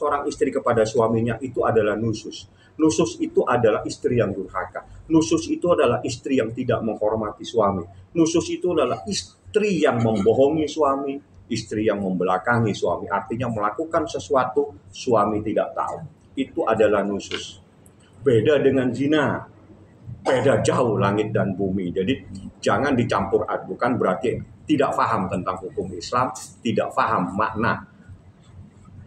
seorang istri kepada suaminya itu adalah nusus. Nusus itu adalah istri yang durhaka. Nusus itu adalah istri yang tidak menghormati suami. Nusus itu adalah istri yang membohongi suami, istri yang membelakangi suami. Artinya melakukan sesuatu suami tidak tahu. Itu adalah nusus. Beda dengan zina. Beda jauh langit dan bumi. Jadi jangan dicampur adukan, berarti tidak paham tentang hukum Islam, tidak paham makna.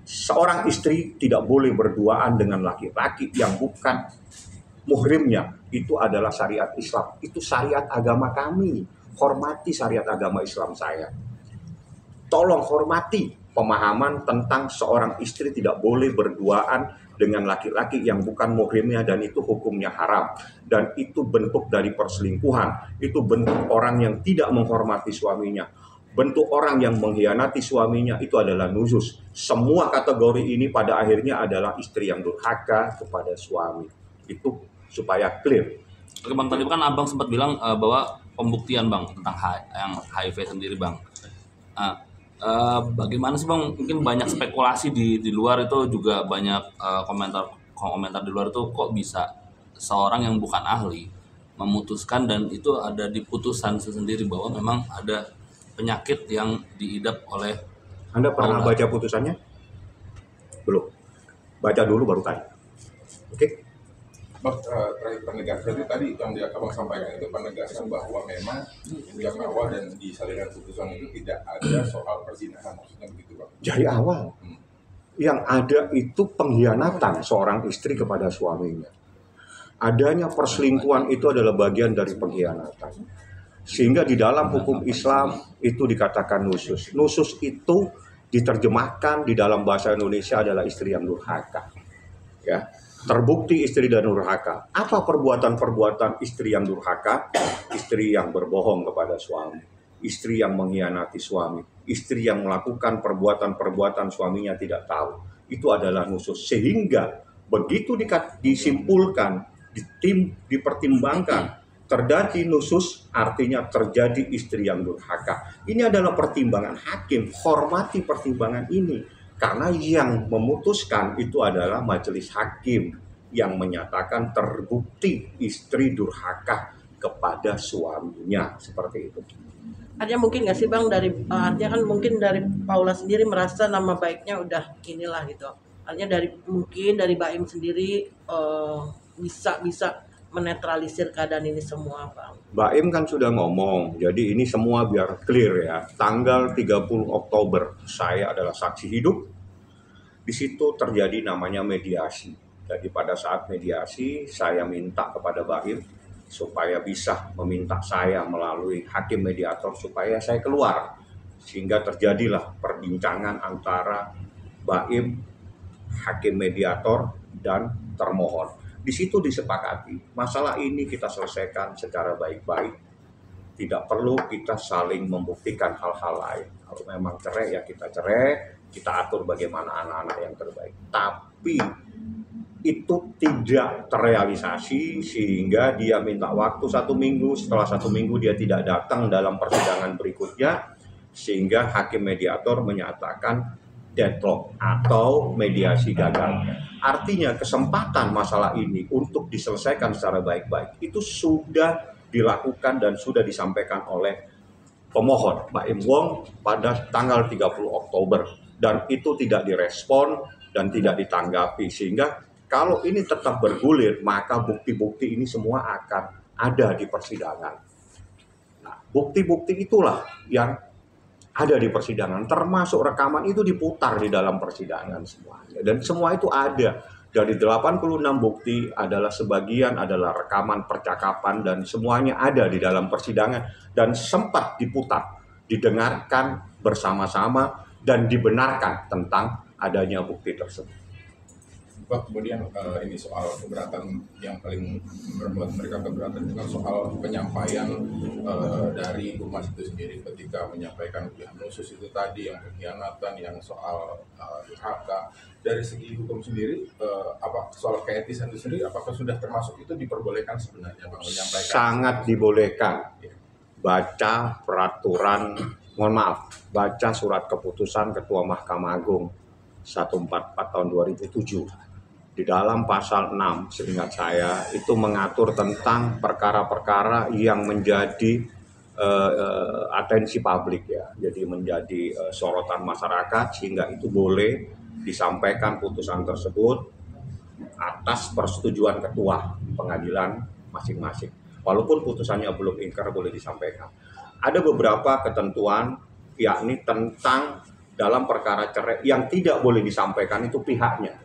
Seorang istri tidak boleh berduaan dengan laki-laki yang bukan muhrimnya. Itu adalah syariat Islam. Itu syariat agama kami. Hormati syariat agama Islam saya. Tolong hormati pemahaman tentang seorang istri tidak boleh berduaan dengan laki-laki yang bukan muhrimnya, dan itu hukumnya haram. Dan itu bentuk dari perselingkuhan. Itu bentuk orang yang tidak menghormati suaminya. Bentuk orang yang mengkhianati suaminya, itu adalah nusus. Semua kategori ini pada akhirnya adalah istri yang durhaka kepada suami. Itu supaya clear. Oke Bang, tadi kan Abang sempat bilang bahwa pembuktian Bang tentang yang HIV sendiri Bang. Bagaimana sih Bang? Mungkin banyak spekulasi di luar itu, juga banyak komentar di luar itu, kok bisa seorang yang bukan ahli memutuskan, dan itu ada di putusan sendiri bahwa memang ada penyakit yang diidap oleh. Anda pernah baca putusannya? Belum. Baca dulu baru tanya. Oke? Bang, terakhir penegasan itu tadi yang Abang sampaikan itu penegasan bahwa memang sejak awal dan di salinan putusan itu tidak ada soal perzinahan, maksudnya begitu Bang? Dari awal. Yang ada itu pengkhianatan seorang istri kepada suaminya. Adanya perselingkuhan itu adalah bagian dari pengkhianatan. Sehingga di dalam hukum Islam itu dikatakan nusus. Nusus itu diterjemahkan di dalam bahasa Indonesia adalah istri yang durhaka. Ya, terbukti istri dan durhaka. Apa perbuatan-perbuatan istri yang durhaka? Istri yang berbohong kepada suami, istri yang mengkhianati suami, istri yang melakukan perbuatan-perbuatan suaminya tidak tahu. Itu adalah nusus. Sehingga begitu disimpulkan, dipertimbangkan, terjadi nusus, artinya terjadi istri yang durhaka. Ini adalah pertimbangan hakim. Hormati pertimbangan ini, karena yang memutuskan itu adalah majelis hakim yang menyatakan terbukti istri durhaka kepada suaminya, seperti itu. Artinya mungkin nggak sih Bang, artinya kan mungkin dari Paula sendiri merasa nama baiknya udah inilah gitu. Artinya mungkin dari Baim sendiri bisa menetralisir keadaan ini semua Bang. Baim kan sudah ngomong, jadi ini semua biar clear ya. Tanggal 30 Oktober saya adalah saksi hidup. Di situ terjadi namanya mediasi. Jadi pada saat mediasi saya minta kepada Baim supaya bisa meminta saya melalui hakim mediator supaya saya keluar. Sehingga terjadilah perbincangan antara Baim, hakim mediator, dan termohon. Di situ disepakati, masalah ini kita selesaikan secara baik-baik. Tidak perlu kita saling membuktikan hal-hal lain. Kalau memang cerai ya kita cerai, kita atur bagaimana anak-anak yang terbaik. Tapi itu tidak terrealisasi sehingga dia minta waktu 1 minggu. Setelah 1 minggu dia tidak datang dalam persidangan berikutnya, sehingga hakim mediator menyatakan deadlock atau mediasi gagal. Artinya kesempatan masalah ini untuk diselesaikan secara baik-baik itu sudah dilakukan dan sudah disampaikan oleh pemohon Baim Wong pada tanggal 30 Oktober, dan itu tidak direspon dan tidak ditanggapi, sehingga kalau ini tetap bergulir maka bukti-bukti ini semua akan ada di persidangan. Nah, bukti-bukti itulah yang ada di persidangan, termasuk rekaman itu diputar di dalam persidangan semuanya. Dan semua itu ada. Dari 86 bukti adalah sebagian adalah rekaman percakapan dan semuanya ada di dalam persidangan dan sempat diputar, didengarkan bersama-sama dan dibenarkan tentang adanya bukti tersebut. Pak, kemudian ini soal keberatan yang paling membuat mereka keberatan dengan soal penyampaian dari humas itu sendiri ketika menyampaikan yang nusus itu tadi, yang pengkhianatan, yang soal DHK. Dari segi hukum sendiri, apa soal keetisan itu sendiri, apakah sudah termasuk itu diperbolehkan sebenarnya Bang menyampaikan? Sangat dibolehkan. Baca peraturan, baca surat keputusan Ketua Mahkamah Agung 144 tahun 2007. Di dalam pasal 6, seingat saya, itu mengatur tentang perkara-perkara yang menjadi atensi publik ya. Jadi menjadi sorotan masyarakat, sehingga itu boleh disampaikan putusan tersebut atas persetujuan ketua pengadilan masing-masing. Walaupun putusannya belum ingkar, boleh disampaikan. Ada beberapa ketentuan, yakni tentang dalam perkara cerai yang tidak boleh disampaikan itu pihaknya.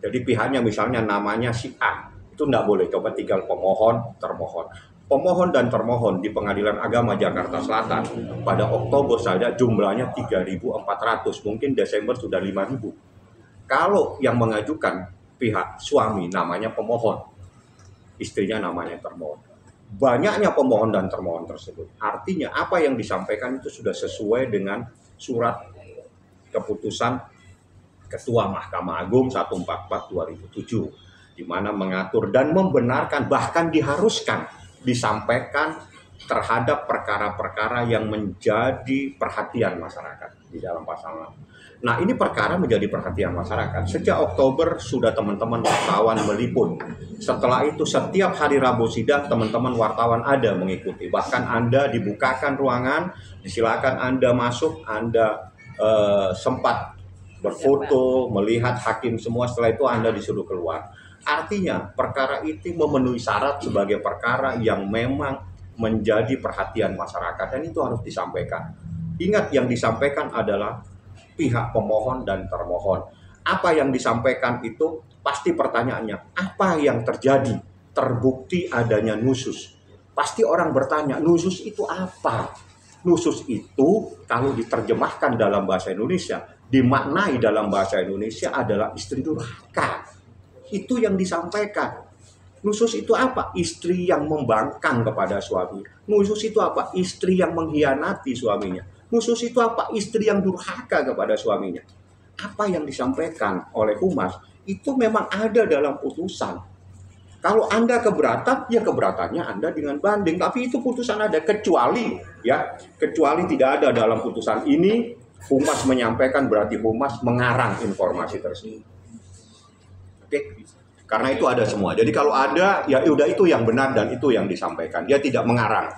Jadi pihaknya misalnya namanya si A, itu tidak boleh, coba tinggal pemohon, termohon. Pemohon dan termohon di Pengadilan Agama Jakarta Selatan pada Oktober saja jumlahnya 3.400, mungkin Desember sudah 5.000. Kalau yang mengajukan pihak suami namanya pemohon, istrinya namanya termohon. Banyaknya pemohon dan termohon tersebut, artinya apa yang disampaikan itu sudah sesuai dengan surat keputusan Ketua Mahkamah Agung 144/2007, di mana mengatur dan membenarkan, bahkan diharuskan disampaikan terhadap perkara-perkara yang menjadi perhatian masyarakat di dalam pasal 6. Nah, ini perkara menjadi perhatian masyarakat. Sejak Oktober sudah teman-teman wartawan meliput. Setelah itu setiap hari Rabu sidang teman-teman wartawan ada mengikuti. Bahkan Anda dibukakan ruangan, disilakan Anda masuk, Anda sempat berfoto, melihat hakim semua, setelah itu Anda disuruh keluar. Artinya perkara itu memenuhi syarat sebagai perkara yang memang menjadi perhatian masyarakat dan itu harus disampaikan. Ingat, yang disampaikan adalah pihak pemohon dan termohon. Apa yang disampaikan itu pasti pertanyaannya, apa yang terjadi? Terbukti adanya nusus. Pasti orang bertanya, nusus itu apa? Nusus itu kalau diterjemahkan dalam bahasa Indonesia, dimaknai dalam bahasa Indonesia adalah istri durhaka. Itu yang disampaikan. Nusus itu apa? Istri yang membangkang kepada suami. Nusus itu apa? Istri yang mengkhianati suaminya. Nusus itu apa? Istri yang durhaka kepada suaminya. Apa yang disampaikan oleh Humas itu memang ada dalam putusan. Kalau Anda keberatan, ya keberatannya Anda dengan banding. Tapi itu putusan ada, kecuali tidak ada dalam putusan ini. Humas menyampaikan, berarti Humas mengarang informasi tersebut. Oke? Karena itu ada semua. Jadi kalau ada, ya udah itu yang benar dan itu yang disampaikan. Dia tidak mengarang.